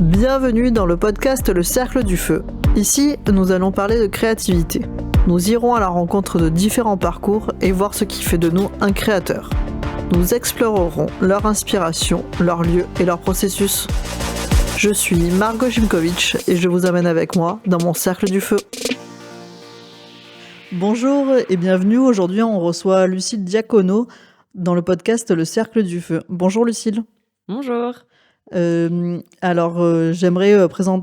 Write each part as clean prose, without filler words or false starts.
Bienvenue dans le podcast Le Cercle du Feu. Ici, nous allons parler de créativité. Nous irons à la rencontre de différents parcours et voir ce qui fait de nous un créateur. Nous explorerons leur inspiration, leur lieu et leur processus. Je suis Margot Jimkovitch et je vous amène avec moi dans mon Cercle du Feu. Bonjour et bienvenue. Aujourd'hui, on reçoit Lucille Diacono dans le podcast Le Cercle du Feu. Bonjour Lucille. Bonjour. J'aimerais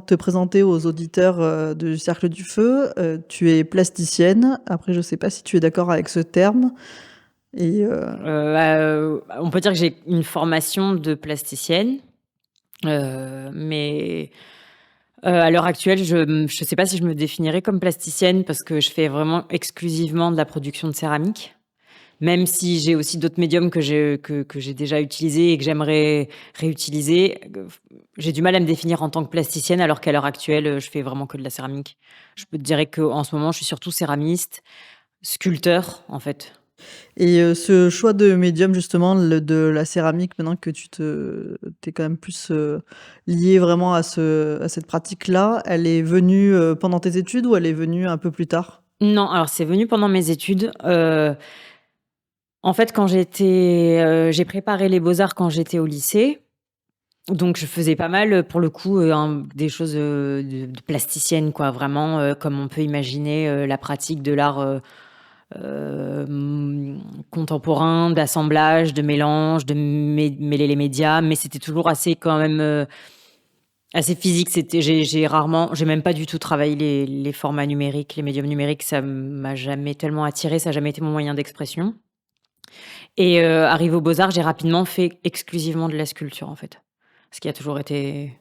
te présenter aux auditeurs du Cercle du Feu. Tu es plasticienne. Après, je ne sais pas si tu es d'accord avec ce terme. On peut dire que j'ai une formation de plasticienne, mais à l'heure actuelle, je ne sais pas si je me définirais comme plasticienne parce que je fais vraiment exclusivement de la production de céramique. Même si j'ai aussi d'autres médiums que j'ai déjà utilisés et que j'aimerais réutiliser, j'ai du mal à me définir en tant que plasticienne alors qu'à l'heure actuelle, je fais vraiment que de la céramique. Je peux te dire qu'en ce moment, je suis surtout céramiste, sculpteur en fait. Et ce choix de médium justement, de la céramique, maintenant que t'es quand même plus lié vraiment à cette pratique-là, elle est venue pendant tes études ou elle est venue un peu plus tard? Non, alors c'est venu pendant mes études. En fait, quand j'ai préparé les beaux-arts quand j'étais au lycée. Donc je faisais pas mal, pour le coup, des choses, de plasticienne quoi, vraiment, comme on peut imaginer, la pratique de l'art, contemporain, d'assemblage, de mélange, de mêler les médias, mais c'était toujours assez quand même, assez physique. J'ai même pas du tout travaillé les formats numériques, les médiums numériques, ça m'a jamais tellement attirée, ça a jamais été mon moyen d'expression et arrivée aux Beaux-Arts, j'ai rapidement fait exclusivement de la sculpture, en fait. Ce qui a toujours été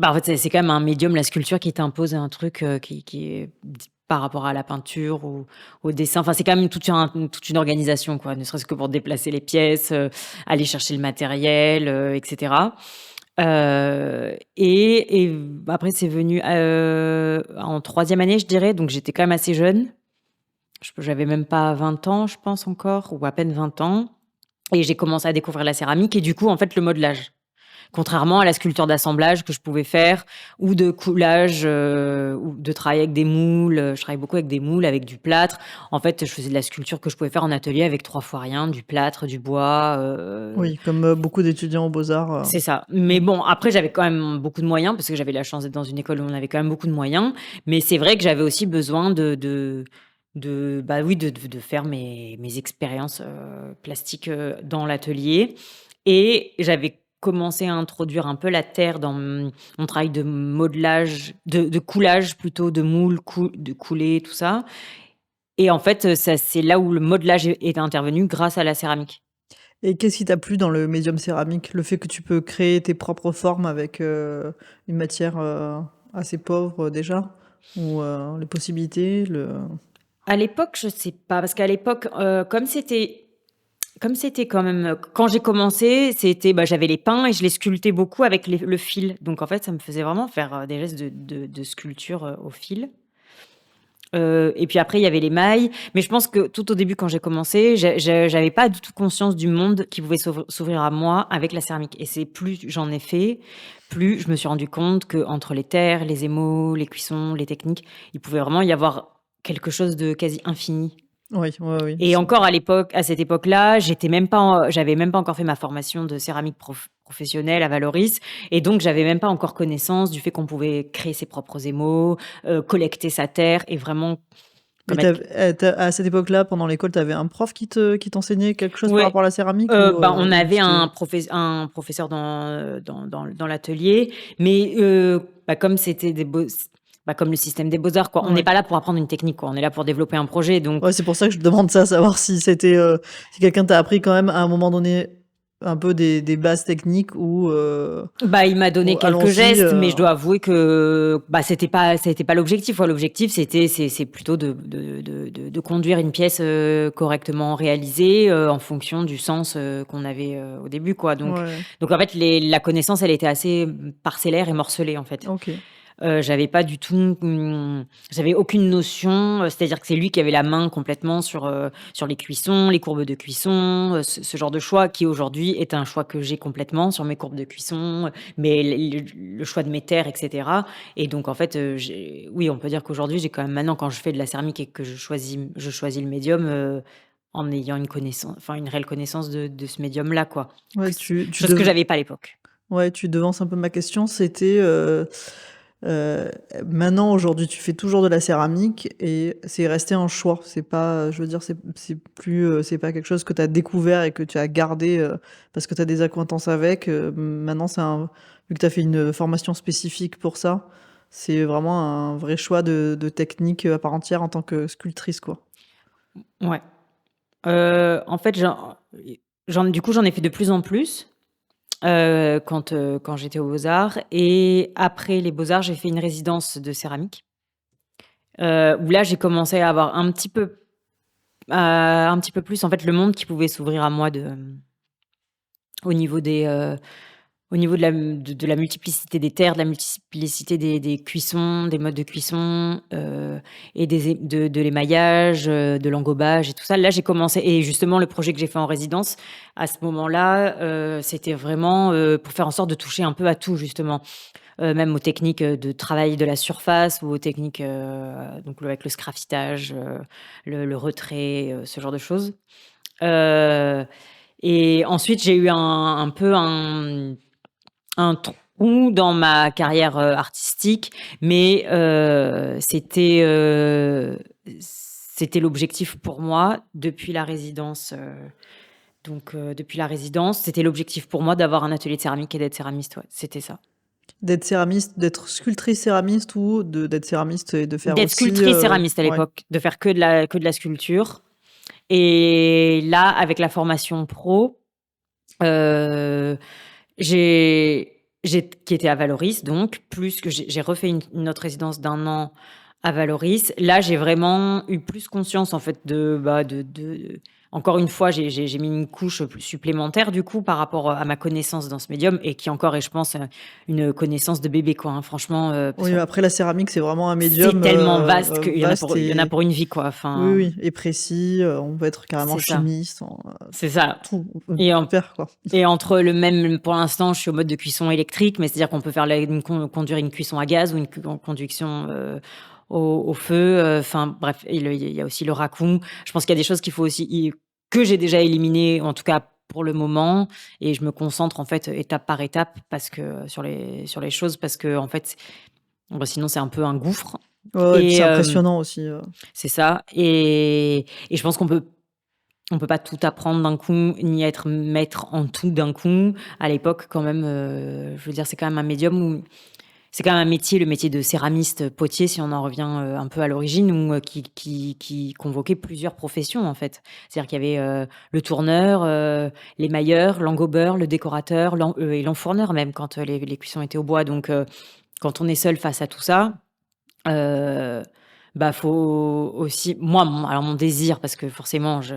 en fait, c'est quand même un médium, la sculpture, qui t'impose un truc, qui est par rapport à la peinture ou au dessin. Enfin, c'est quand même toute une organisation, quoi, ne serait-ce que pour déplacer les pièces, aller chercher le matériel, et cetera. Après c'est venu, en troisième année, je dirais, donc j'étais quand même assez jeune. J'avais même pas 20 ans, je pense encore, ou à peine 20 ans et j'ai commencé à découvrir la céramique et du coup, en fait, le modelage. Contrairement à la sculpture d'assemblage que je pouvais faire ou de coulage, ou de travailler avec des moules, je travaille beaucoup avec des moules, avec du plâtre. En fait, je faisais de la sculpture que je pouvais faire en atelier avec 3 fois rien, du plâtre, du bois, Oui, comme beaucoup d'étudiants aux Beaux-Arts. C'est ça. Mais bon, après, j'avais quand même beaucoup de moyens parce que j'avais la chance d'être dans une école où on avait quand même beaucoup de moyens. Mais c'est vrai que j'avais aussi besoin de faire mes expériences, plastiques, dans l'atelier et j'avais commencé à introduire un peu la terre dans mon travail de modelage, de coulage plutôt, de moule, de couler, tout ça et en fait, ça c'est là où le modelage est intervenu grâce à la céramique. Et qu'est-ce qui t'a plu dans le médium céramique? Le fait que tu peux créer tes propres formes avec une matière assez pauvre déjà? Ou les possibilités À l'époque, je sais pas, parce qu'à l'époque, comme c'était quand même, quand j'ai commencé, j'avais les pins et je les sculptais beaucoup avec le fil. Donc en fait, ça me faisait vraiment faire, des gestes de sculpture, au fil. Et puis après, il y avait les mailles. Mais je pense que tout au début, quand j'ai commencé, j'avais pas du tout conscience du monde qui pouvait s'ouvrir à moi avec la céramique. Et c'est plus j'en ai fait, plus je me suis rendu compte qu'entre les terres, les émaux, les cuissons, les techniques, il pouvait vraiment y avoir quelque chose de quasi infini. Oui, oui. Et encore à cette époque-là, j'avais même pas encore fait ma formation de céramique professionnelle à Valoris, et donc j'avais même pas encore connaissance du fait qu'on pouvait créer ses propres émaux, collecter sa terre et vraiment Mais comme être. à cette époque-là, pendant l'école, tu avais un prof qui t'enseignait quelque chose par Ouais, rapport à la céramique on avait un c'était... professeur dans l'atelier, mais comme c'était comme le système des beaux-arts, quoi. On n'est Ouais. pas là pour apprendre une technique, quoi. On est là pour développer un projet, donc. Ouais, c'est pour ça que je te demande ça, savoir si c'était si quelqu'un t'a appris quand même à un moment donné un peu des bases techniques Il m'a donné ou quelques allons-y. gestes, mais je dois avouer que c'était pas l'objectif. Ouais, l'objectif, c'est plutôt de conduire une pièce correctement réalisée en fonction du sens qu'on avait au début, quoi. Donc Ouais, en fait, la connaissance, elle était assez parcellaire et morcelée, en fait. ok. J'avais pas du tout, j'avais aucune notion, c'est-à-dire que c'est lui qui avait la main complètement sur les cuissons, les courbes de cuisson, ce genre de choix qui aujourd'hui est un choix que j'ai complètement sur mes courbes de cuisson, mais le choix de mes terres et cetera. Et donc en fait, oui, on peut dire qu'aujourd'hui, j'ai quand même maintenant quand je fais de la céramique et que je choisis le médium, en ayant une réelle connaissance de ce médium-là, quoi. Ouais, Chose que j'avais pas à l'époque. Ouais, tu devances un peu ma question, c'était maintenant, aujourd'hui, tu fais toujours de la céramique et c'est resté un choix. C'est pas, je veux dire, c'est plus, c'est pas quelque chose que tu as découvert et que tu as gardé parce que tu as des acquaintances avec. Maintenant, vu que tu as fait une formation spécifique pour ça, c'est vraiment un vrai choix de technique à part entière en tant que sculptrice, quoi. Ouais. En fait, du coup, j'en ai fait de plus en plus quand j'étais aux Beaux-Arts. Et après les Beaux-Arts, j'ai fait une résidence de céramique où là, j'ai commencé à avoir un petit peu plus en fait le monde qui pouvait s'ouvrir à moi au niveau de la multiplicité des terres, de la multiplicité des cuissons, des modes de cuisson, et de l'émaillage, de l'engobage et tout ça. Là, j'ai commencé et justement le projet que j'ai fait en résidence, à ce moment-là, c'était vraiment, pour faire en sorte de toucher un peu à tout justement. Même aux techniques, de travail de la surface ou aux techniques, donc avec le sgraffitage, le retrait, ce genre de choses. Heu et ensuite j'ai eu un peu un trou dans ma carrière, artistique, mais c'était l'objectif pour moi depuis la résidence, depuis la résidence, c'était l'objectif pour moi d'avoir un atelier de céramiste et d'être céramiste, ouais, c'était ça. D'être céramiste, d'être sculptrice céramiste ou d'être céramiste et de faire D'être aussi. sculptrice céramiste à Ouais. l'époque, de faire que de la sculpture. Et là, avec la formation pro, heu, qui était à Valoris donc, plus que j'ai refait une autre résidence d'1 an à Valoris. Là, j'ai vraiment eu plus conscience en fait de encore une fois, j'ai mis une couche supplémentaire du coup par rapport à ma connaissance dans ce médium et qui encore est, je pense, une connaissance de bébé quoi, hein, franchement, parce Oui, que mais après la céramique, c'est vraiment un c'est médium tellement vaste qu'il y en a vaste il y en a et pour une vie quoi, oui, enfin, oui, et précis. On peut être carrément c'est ça, chimiste, c'est ça. tout. On peut Et tout faire, quoi. Et entre le même pour l'instant, je suis au mode de cuisson électrique, mais c'est-à-dire qu'on peut faire conduire une cuisson à gaz ou une conduction, au feu, enfin bref. Et il y a aussi le racon. Je pense qu'il y a des choses qu'il faut aussi que j'ai déjà éliminées, en tout cas pour le moment, et je me concentre en fait étape par étape parce que sur les choses parce qu'en fait, bah, sinon c'est un peu un gouffre. Ouais, ouais, et puis Et c'est impressionnant aussi. c'est ça. Et je pense qu'on peut pas tout apprendre d'un coup, ni être maître en tout d'un coup. À l'époque, quand même, je veux dire, c'est quand même un médium où c'est quand même un métier, le métier de céramiste potier, si on en revient un peu à l'origine, où, qui convoquait plusieurs professions, en fait. C'est-à-dire qu'il y avait le tourneur, l'émailleur, l'engobeur, le décorateur, et l'enfourneur même, quand les cuissons étaient au bois. Donc, quand on est seul face à tout ça, Heu, bah, faut aussi moi, mon désir, parce que forcément je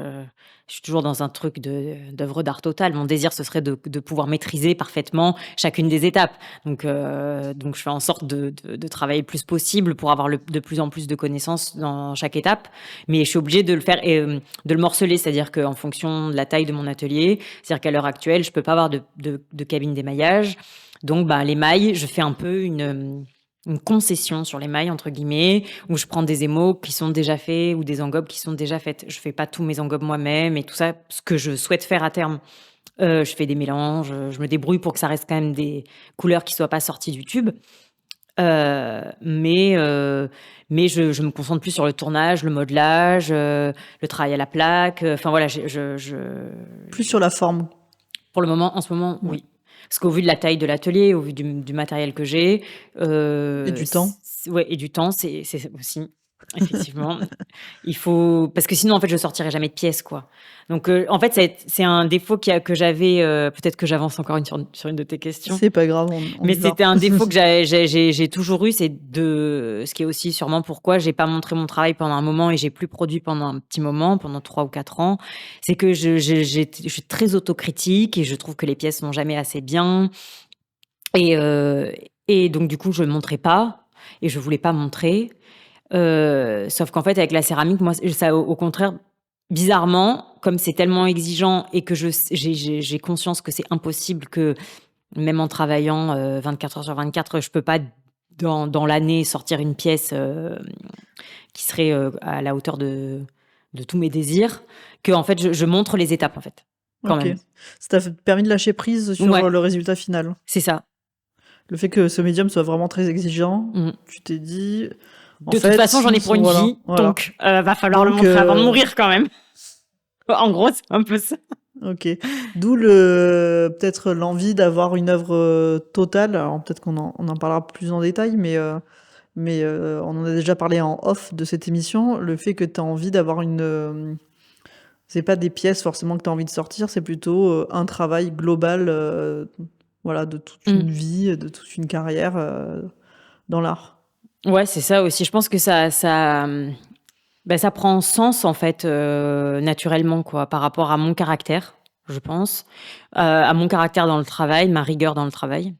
suis toujours dans un truc d'œuvre d'art totale. Mon désir, ce serait de pouvoir maîtriser parfaitement chacune des étapes. Donc je fais en sorte de travailler le plus possible pour avoir de plus en plus de connaissances dans chaque étape. Mais je suis obligée de le faire et de le morceler. C'est-à-dire qu'en fonction de la taille de mon atelier, c'est-à-dire qu'à l'heure actuelle, je peux pas avoir de cabine d'émaillage. Donc bah, l'émail, je fais un peu une concession sur les mailles entre guillemets, où je prends des émaux qui sont déjà faits ou des engobes qui sont déjà faites. Je fais pas tous mes engobes moi-même et tout ça, ce que je souhaite faire à terme. Je fais des mélanges, je me débrouille pour que ça reste quand même des couleurs qui soient pas sorties du tube. Mais je me concentre plus sur le tournage, le modelage, le travail à la plaque, enfin voilà, Plus sur la forme. pour le moment, en ce moment, Ouais. oui. Parce qu'au vu de la taille de l'atelier, au vu du matériel que j'ai, Et du temps. ouais, et du temps, c'est aussi effectivement. Il faut parce que sinon, en fait, je sortirais jamais de pièces, quoi. Donc, en fait, c'est un défaut que j'avais, peut-être que j'avance encore sur une de tes questions. C'est pas grave, on Mais y va. c'était un défaut que j'ai toujours eu, c'est ce qui est aussi sûrement pourquoi j'ai pas montré mon travail pendant un moment et j'ai plus produit pendant un petit moment, pendant 3 ou 4 ans. C'est que je suis très autocritique et je trouve que les pièces sont jamais assez bien et donc du coup, je ne montrais pas. et je voulais pas montrer. Sauf qu'en fait, avec la céramique, moi, ça, au contraire, bizarrement, comme c'est tellement exigeant et que j'ai conscience que c'est impossible, que même en travaillant 24 heures sur 24, je peux pas dans l'année sortir une pièce qui serait à la hauteur de tous mes désirs, que en fait je montre les étapes en fait, quand Ok. même. Ça t'a permis de lâcher prise sur Ouais. le résultat final. C'est ça. Le fait que ce médium soit vraiment très exigeant, Mm. tu t'es dit... De toute façon, j'en ai pour une vie, donc va falloir le montrer avant de mourir quand même. En gros, c'est un peu ça. Ok. D'où peut-être l'envie d'avoir une œuvre totale. Alors peut-être qu'on en parlera plus en détail, mais on en a déjà parlé en off de cette émission. Le fait que tu as envie d'avoir c'est pas des pièces forcément que tu as envie de sortir, c'est plutôt un travail global voilà, de toute une vie, de toute une carrière dans l'art. Ouais, c'est ça aussi. Je pense que ça prend sens en fait naturellement, quoi, par rapport à mon caractère, je pense, à mon caractère dans le travail, ma rigueur dans le travail,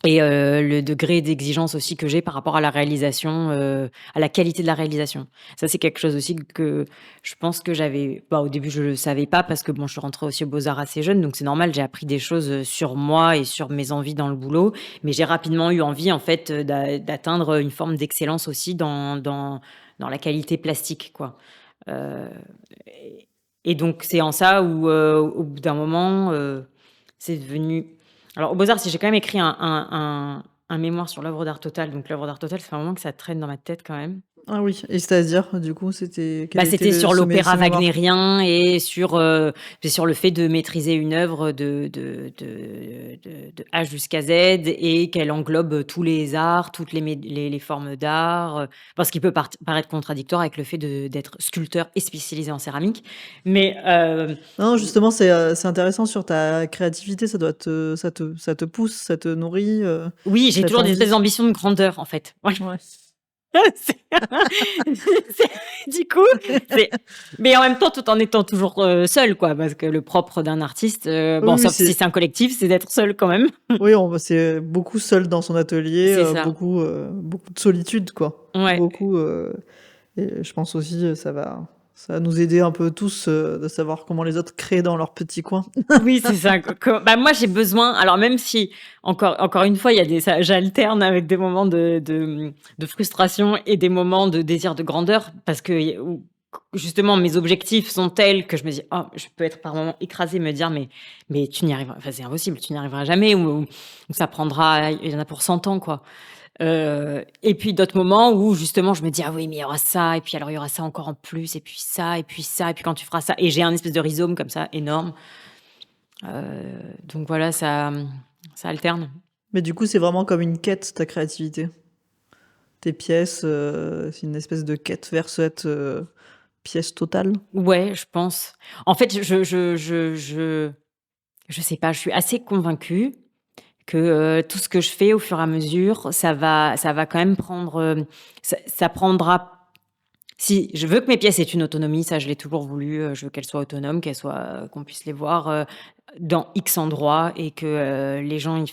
et le degré d'exigence aussi que j'ai par rapport à la réalisation, à la qualité de la réalisation. Ça, c'est quelque chose aussi que je pense que j'avais... au début, je le savais pas parce que bon, je suis rentrée aussi aux Beaux-Arts assez jeune, donc c'est normal, j'ai appris des choses sur moi et sur mes envies dans le boulot, mais j'ai rapidement eu envie en fait d'atteindre une forme d'excellence aussi dans la qualité plastique, quoi. Et donc, c'est en ça où, au bout d'un moment, c'est devenu... Alors, au Beaux-Arts, si j'ai quand même écrit un mémoire sur l'œuvre d'art totale, donc l'œuvre d'art totale, ça fait un moment que ça traîne dans ma tête quand même. Ah oui, et c'est-à-dire, du coup, c'était... quel était C'était sur l'opéra ce mémoire wagnérien et sur le fait de maîtriser une œuvre de A jusqu'à Z et qu'elle englobe tous les arts, toutes les formes d'art, parce qu'il peut paraître contradictoire avec le fait d'être sculpteur et spécialisé en céramique. Mais Non, justement, c'est intéressant sur ta créativité, ça te pousse, ça te nourrit. oui, j'ai cette toujours des envie. espèces d'ambitions de grandeur, en fait. Ouais. Ouais. Du coup, mais en même temps, tout en étant toujours seul, quoi, parce que le propre d'un artiste, Oui, sauf si c'est un collectif, c'est d'être seul quand même. Oui, c'est beaucoup seul dans son atelier, C'est ça. beaucoup de solitude, quoi. Ouais. Beaucoup. Et je pense aussi, ça va nous aider un peu tous de savoir comment les autres créent dans leur petit coin. Oui, c'est ça. Moi, j'ai besoin. Alors, même si, encore une fois, j'alterne avec des moments de frustration et des moments de désir de grandeur, parce que justement, mes objectifs sont tels que je me dis, oh, je peux être par moments écrasée, me dire, mais tu n'y arriveras, enfin, c'est impossible, tu n'y arriveras jamais, ou ça prendra, il y en a pour 100 ans, quoi. Et puis d'autres moments où justement je me dis, ah oui, mais il y aura ça, et puis alors il y aura ça encore en plus, et puis ça, et puis ça, et puis quand tu feras ça, et j'ai un espèce de rhizome comme ça énorme. Donc voilà, ça alterne. Mais du coup, c'est vraiment comme une quête, ta créativité. Tes pièces, c'est une espèce de quête vers cette pièce totale. Ouais, je pense. En fait, je sais pas, je suis assez convaincue que tout ce que je fais au fur et à mesure, ça va quand même prendre, ça prendra... Si je veux que mes pièces aient une autonomie, ça je l'ai toujours voulu, je veux qu'elles soient autonomes, qu'on puisse les voir dans X endroits et que les gens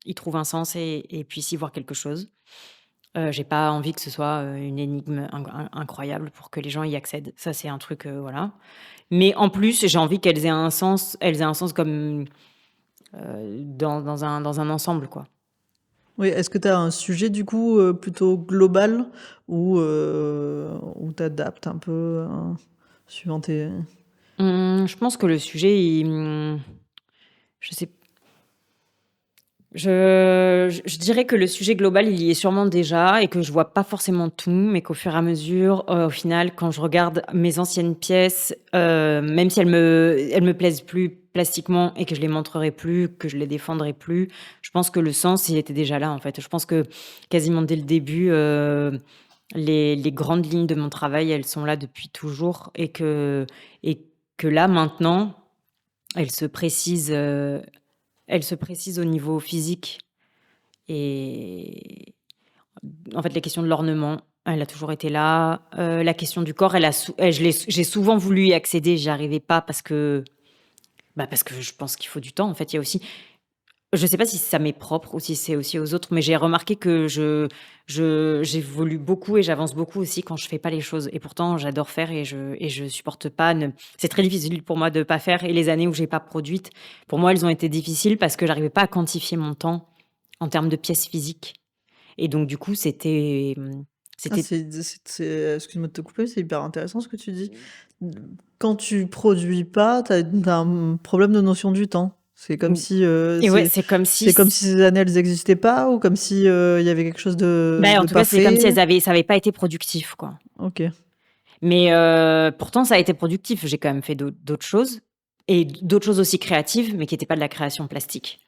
y trouvent un sens et puissent y voir quelque chose. J'ai pas envie que ce soit une énigme incroyable pour que les gens y accèdent. Ça, c'est un truc, voilà. Mais en plus, j'ai envie qu'elles aient un sens comme dans un ensemble, quoi. Oui, est-ce que tu as un sujet du coup plutôt global ou tu adaptes un peu suivant tes... Je pense que le sujet, je sais. Je dirais que le sujet global, il y est sûrement déjà et que je vois pas forcément tout, mais qu'au fur et à mesure, au final, quand je regarde mes anciennes pièces, même si elles me plaisent plus plastiquement et que je les montrerai plus, que je les défendrai plus, je pense que le sens, il était déjà là, en fait. Je pense que quasiment dès le début, les grandes lignes de mon travail, elles sont là depuis toujours et que là, maintenant, elles se précisent, au niveau physique. Et en fait, la question de l'ornement, elle a toujours été là. La question du corps, j'ai souvent voulu y accéder, j'y arrivais pas parce que je pense qu'il faut du temps. En fait, il y a aussi Je sais pas si ça m'est propre ou si c'est aussi aux autres, mais j'ai remarqué que j'évolue beaucoup et j'avance beaucoup aussi quand je fais pas les choses. Et pourtant, j'adore faire et je supporte pas. C'est très difficile pour moi de pas faire. Et les années où j'ai pas produite, pour moi, elles ont été difficiles parce que j'arrivais pas à quantifier mon temps en termes de pièces physiques. Et donc, du coup, Ah, c'était, excuse-moi de te couper, c'est hyper intéressant ce que tu dis. Quand tu produis pas, tu as un problème de notion du temps. C'est comme si, et ouais, c'est comme si, c'est comme si ces années, elles n'existaient pas ou comme si, il y avait quelque chose bah, en de tout pas cas, c'est comme si fait? ça avait pas été productif, quoi. OK. Mais pourtant, ça a été productif. J'ai quand même fait d'autres choses et d'autres choses aussi créatives, mais qui n'étaient pas de la création plastique.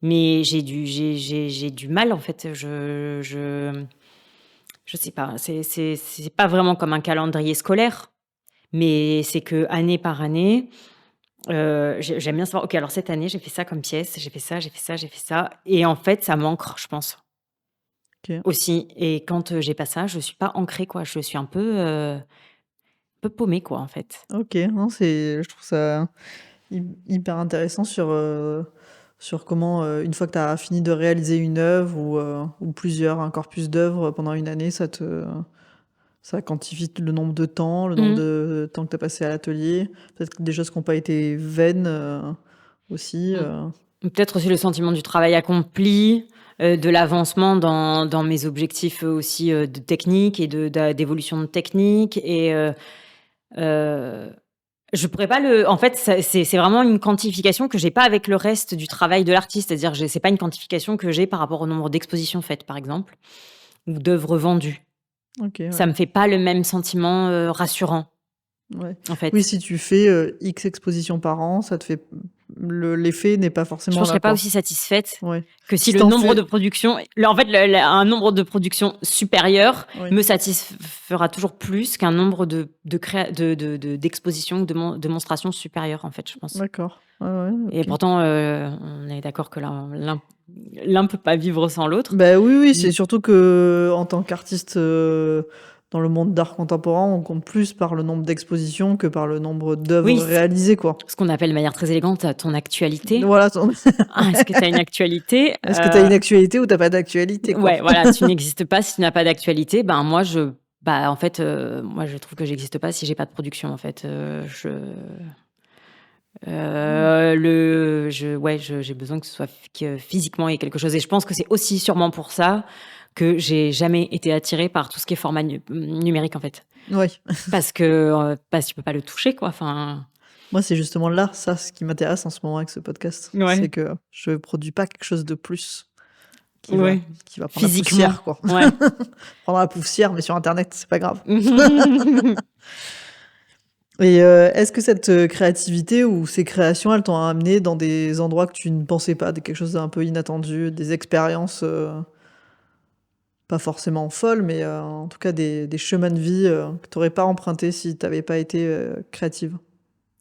Mais j'ai du mal, en fait. Je sais pas. C'est pas vraiment comme un calendrier scolaire, mais c'est que année par année, j'aime bien savoir, OK, alors cette année, j'ai fait ça comme pièce, j'ai fait ça, j'ai fait ça, j'ai fait ça. Et en fait, ça m'ancre, je pense, OK. aussi. Et quand j'ai pas ça, je suis pas ancrée, quoi. Je suis un peu paumée, quoi, en fait. OK. Non, je trouve ça hyper intéressant sur comment, une fois que tu as fini de réaliser une œuvre ou plusieurs, un corpus d'œuvres pendant une année, ça quantifie le nombre de temps, le nombre Mmh. de temps que tu as passé à l'atelier. Peut-être que des choses qui n'ont pas été vaines, aussi, Peut-être aussi le sentiment du travail accompli, de l'avancement dans mes objectifs, aussi, de technique et d'évolution de technique et je pourrais pas en fait, c'est vraiment une quantification que j'ai pas avec le reste du travail de l'artiste. C'est-à-dire, c'est pas une quantification que j'ai par rapport au nombre d'expositions faites, par exemple, ou d'œuvres vendues. OK, ouais. Ça me fait pas le même sentiment, rassurant, Ouais. en Oui, fait. si tu fais, X expositions par an, ça te fait l'effet n'est pas Je forcément ne serais là, pas quoi. aussi satisfaite Ouais. que si Si le tu nombre de fais productions en fait, un nombre de productions supérieur Oui, me satisfera toujours plus qu'un nombre d'expositions ou de démonstrations supérieures, en fait, je pense. d'accord. Ouais, ouais, Et OK. pourtant, on est d'accord que l'un peut pas vivre sans l'autre. Bah, oui, oui, Mmh. c'est surtout qu'en tant qu'artiste, dans le monde d'art contemporain, on compte plus par le nombre d'expositions que par le nombre d'œuvres Oui, réalisées, quoi. ce qu'on appelle de manière très élégante, ton actualité. Voilà, Ah, est-ce que tu as une actualité? est-ce que tu as une actualité ou tu as pas d'actualité, quoi? Ouais, voilà, tu n'existes pas si tu n'as pas d'actualité. Ben, moi, en fait, moi, je trouve que j'existe pas si j'ai pas de production, en fait. Mmh. J'ai besoin que ce soit que physiquement il y ait quelque chose et je pense que c'est aussi sûrement pour ça que j'ai jamais été attirée par tout ce qui est format numérique, en fait. Ouais. Parce que tu peux pas le toucher, quoi, enfin Moi, c'est justement là, ça, ce qui m'intéresse en ce moment avec ce podcast. ouais, C'est que je produis pas quelque chose de plus qui va ouais, qui va prendre la physiquement, poussière, quoi. ouais. Prendre la poussière, mais sur internet, c'est pas grave. Et est-ce que cette, créativité ou ces créations, elles t'ont amené dans des endroits que tu ne pensais pas, quelque chose d'un peu inattendu, des expériences, pas forcément folles, mais en tout cas des chemins de vie, que tu aurais pas empruntés si tu avais pas été, créative?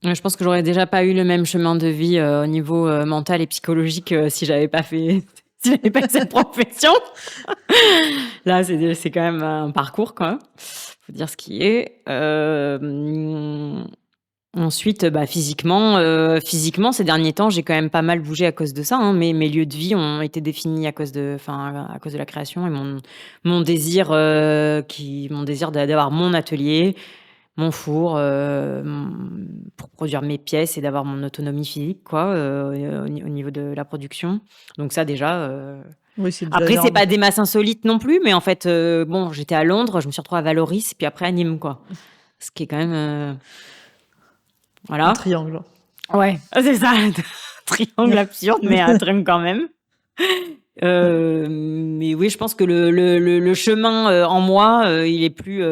Ouais, je pense que j'aurais déjà pas eu le même chemin de vie, au niveau, mental et psychologique, si j'avais pas fait si j'avais pas eu cette profession. Là, c'est quand même un parcours, quoi. Faut dire ce qui est. Ensuite, bah, physiquement, ces derniers temps, j'ai quand même pas mal bougé à cause de ça, hein. Mes lieux de vie ont été définis à cause de la création et mon désir, d'avoir mon atelier, mon four, pour produire mes pièces et d'avoir mon autonomie physique, quoi, au niveau de la production. Donc ça déjà, Oui, c'est déjà après c'est énorme. pas des masses insolites non plus, mais en fait, bon, j'étais à Londres, je me suis retrouvée à Vallauris, puis après à Nîmes, quoi. Ce qui est quand même, Un voilà. triangle. Ouais, c'est ça, triangle absurde, mais un truc quand même. Mais oui, je pense que le chemin, en moi, il est plus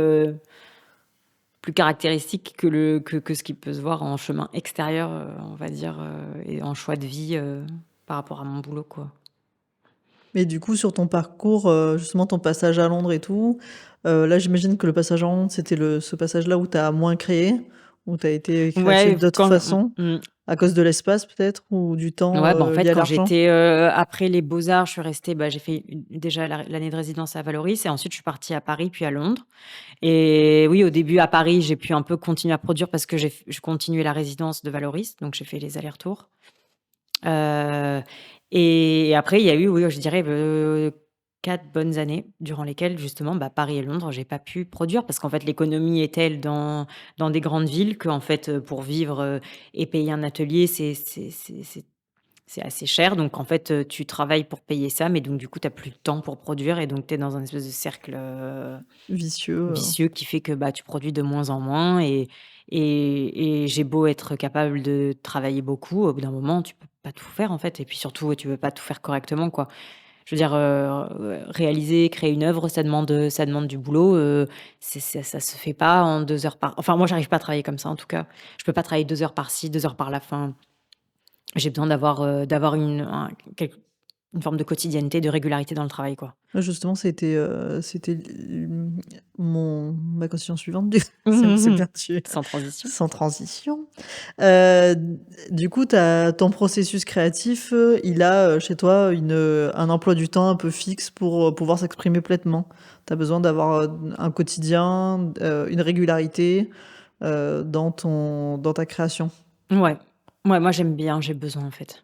caractéristique que ce qui peut se voir en chemin extérieur, on va dire, et en choix de vie, par rapport à mon boulot, quoi. Mais du coup, sur ton parcours, justement ton passage à Londres et tout, là, j'imagine que le passage à Londres, c'était ce passage-là où tu as moins créé, où tu as été créative Ouais, d'autres façons, à cause de l'espace peut-être ou du temps, ouais, bah, en fait, lié à quand l'argent? j'étais, après les beaux-arts, je suis restée, bah, j'ai fait déjà l'année de résidence à Vallauris et ensuite je suis partie à Paris puis à Londres et oui, au début à Paris, j'ai pu un peu continuer à produire parce que je continuais la résidence de Vallauris, donc j'ai fait les allers-retours. Heu Et après, il y a eu, oui, je dirais, 4 bonnes années durant lesquelles justement, Paris et Londres, j'ai pas pu produire parce qu'en fait, l'économie est telle dans des grandes villes qu'en fait, pour vivre, et payer un atelier, c'est assez cher. Donc en fait, tu travailles pour payer ça, mais donc du coup, tu as plus de temps pour produire et donc tu es dans un espèce de cercle, Vicieux. vicieux qui fait que, tu produis de moins en moins et j'ai beau être capable de travailler beaucoup, au bout d'un moment, tu peux pas tout faire, en fait et puis surtout, tu peux pas tout faire correctement, quoi. Je veux dire, réaliser, créer une œuvre, ça demande du boulot, ça se fait pas en 2 heures par enfin, moi, j'arrive pas à travailler comme ça, en tout cas. Je peux pas travailler 2 heures par-ci, 2 heures par là, enfin, j'ai besoin d'avoir une forme de quotidienneté, de régularité dans le travail, quoi. Justement, c'était ma question suivante. C'est bien, Sans transition. sans transition. Du coup, ton processus créatif, il a chez toi un emploi du temps un peu fixe pour pouvoir s'exprimer pleinement. Tu as besoin d'avoir un quotidien, une régularité dans ta création. Ouais. Ouais, moi, j'aime bien, j'ai besoin, en fait.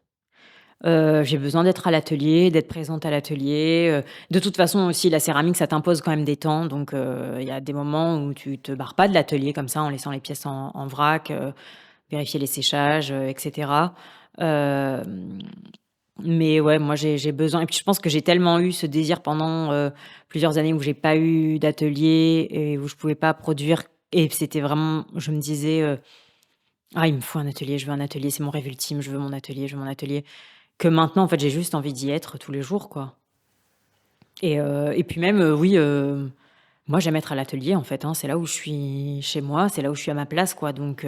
J'ai besoin d'être à l'atelier, d'être présente à l'atelier, de toute façon aussi la céramique ça t'impose quand même des temps donc il y a des moments où tu te barres pas de l'atelier comme ça en laissant les pièces en vrac, vérifier les séchages, et cetera. Hem, mais ouais, moi j'ai besoin et puis je pense que j'ai tellement eu ce désir pendant, plusieurs années où j'ai pas eu d'atelier et où je pouvais pas produire et c'était vraiment je me disais, «Ah il me faut un atelier, je veux un atelier, c'est mon rêve ultime, je veux mon atelier, je veux mon atelier». Que maintenant, en fait, j'ai juste envie d'y être tous les jours, quoi. Et puis même, oui, moi, j'aime être à l'atelier, en fait, hein. C'est là où je suis chez moi, c'est là où je suis à ma place, quoi. Donc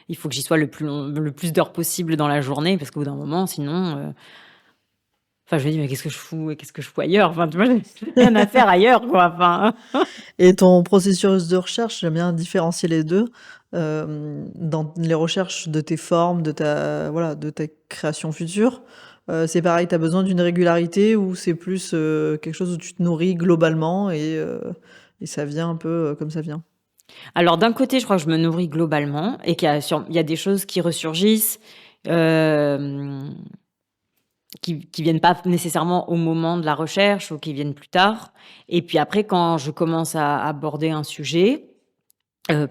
il faut que j'y sois le plus d'heures possible dans la journée parce qu'au bout d'un moment, sinon, enfin, je me dis: «Mais qu'est-ce que je fous ailleurs?» Enfin, tu vois? J'ai rien à faire ailleurs, quoi, enfin. Et ton processus de recherche, j'aime bien différencier les 2. Dans les recherches de tes formes, de ta création future, c'est pareil, tu as besoin d'une régularité ou c'est plus, quelque chose où tu te nourris globalement et ça vient un peu, comme ça vient? Alors d'un côté, je crois que je me nourris globalement et il y a des choses qui ressurgissent, hem qui viennent pas nécessairement au moment de la recherche ou qui viennent plus tard et puis après quand je commence à aborder un sujet,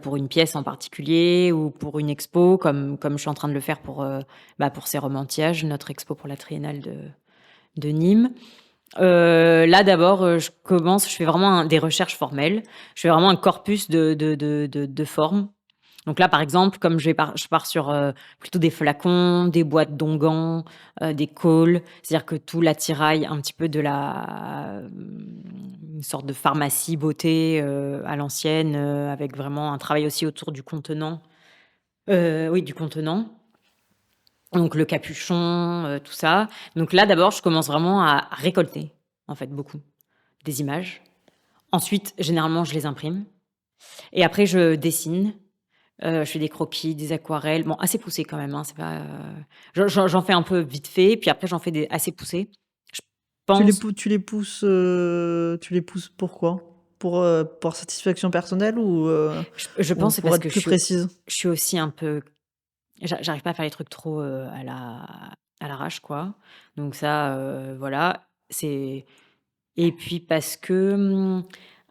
pour une pièce en particulier ou pour une expo comme je suis en train de le faire pour C'est Romantiage, notre expo pour la triennale de Nîmes. Là d'abord, je fais vraiment des recherches formelles. Je fais vraiment un corpus de formes donc là, par exemple, comme je pars sur, plutôt des flacons, des boîtes d'onguents, des caules. C'est-à-dire que tout l'attirail un petit peu une sorte de pharmacie beauté, à l'ancienne, avec vraiment un travail aussi autour du contenant. Oui, du contenant. Donc le capuchon, tout ça. Donc là, d'abord, je commence vraiment à récolter, en fait, beaucoup, des images. Ensuite, généralement, je les imprime et après je dessine. Je fais des croquis, des aquarelles, bon assez poussées quand même, hein, c'est pas, j'en fais un peu vite fait, puis après j'en fais des assez poussées. Je pense Tu les pousses pourquoi? Pour satisfaction personnelle je ou pense c'est pour parce être que plus précise? je suis aussi un peu j'arrive pas à faire les trucs trop, à l'arrache quoi, donc ça, voilà, c'est et puis parce que,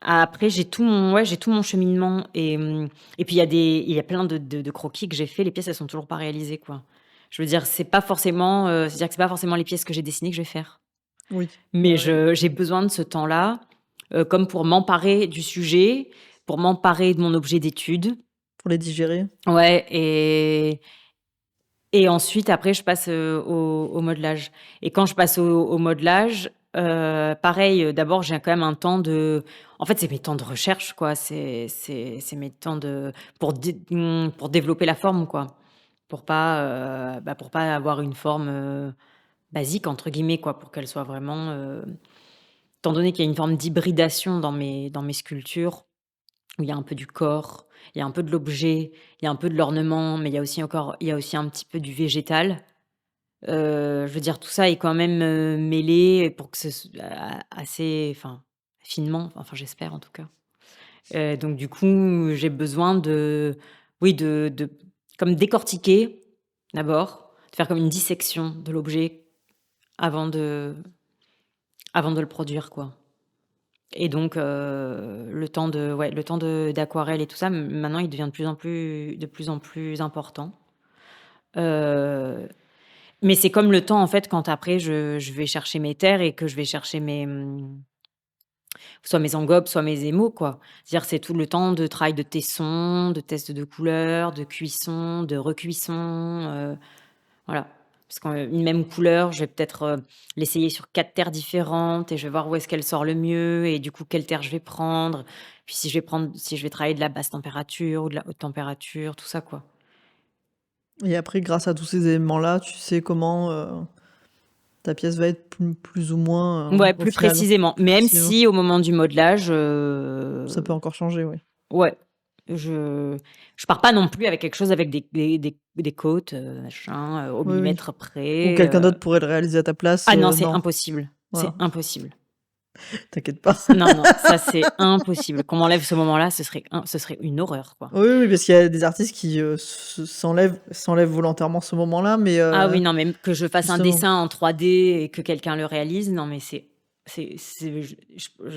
après j'ai tout mon cheminement et puis il y a plein de croquis que j'ai fait, les pièces elles sont toujours pas réalisées quoi. Je veux dire c'est pas forcément, c'est-à-dire que c'est pas forcément les pièces que j'ai dessinées que je vais faire. Oui, Mais ouais, ouais. j'ai besoin de ce temps-là, comme pour m'emparer du sujet, pour m'emparer de mon objet d'étude. Pour les digérer? Ouais et ensuite après je passe, au modelage et quand je passe au modelage, pareil, d'abord j'ai quand même un temps de en fait, c'est mes temps de recherche quoi, c'est mes temps pour développer la forme quoi. Pour pas avoir une forme, «basique» entre guillemets quoi, pour qu'elle soit vraiment, étant donné qu'il y a une forme d'hybridation dans mes sculptures, où il y a un peu du corps, il y a un peu de l'objet, il y a un peu de l'ornement, mais il y a aussi un petit peu du végétal. Je veux dire tout ça est quand même, mêlé pour que ce s a assez enfin, finement, enfin j'espère en tout cas. Donc du coup, j'ai besoin de oui de comme décortiquer d'abord, de faire comme une dissection de l'objet avant de le produire, quoi. Et donc le temps d'aquarelle et tout ça, maintenant, il devient de plus en plus important. Heu, mais c'est comme le temps, en fait, quand après je vais chercher mes terres et que je vais chercher soit mes engobes, soit mes émaux, quoi. C'est-à-dire, c'est tout le temps de travail de tesson, de test de couleur, de cuisson, de recuisson, voilà. Parce qu'une même couleur, je vais peut-être, l'essayer sur 4 terres différentes et je vais voir où est-ce qu'elle sort le mieux et du coup, quelle terre je vais prendre. Puis si je vais travailler de la basse température ou de la haute température, tout ça, quoi. Et après, grâce à tous ces éléments-là, tu sais comment, ta pièce va être plus ou moins, Ouais, au plus final. précisément. Même Précisément. si au moment du modelage, Ça peut encore changer, oui. ouais, je pars pas non plus avec quelque chose avec des côtes, machin, au Oui, oui. millimètre Ou près, quelqu'un d'autre pourrait le réaliser à ta place, Ah non, c'est non. impossible, c'est Voilà, impossible. t'inquiète pas. Non, non, ça c'est impossible. Qu'on m'enlève ce moment-là, ce serait une horreur, quoi. Oui, oui, parce qu'il y a des artistes qui, s'enlèvent volontairement ce moment-là, mais Ah oui, non, mais que je fasse un justement, dessin en 3D et que quelqu'un le réalise, non, mais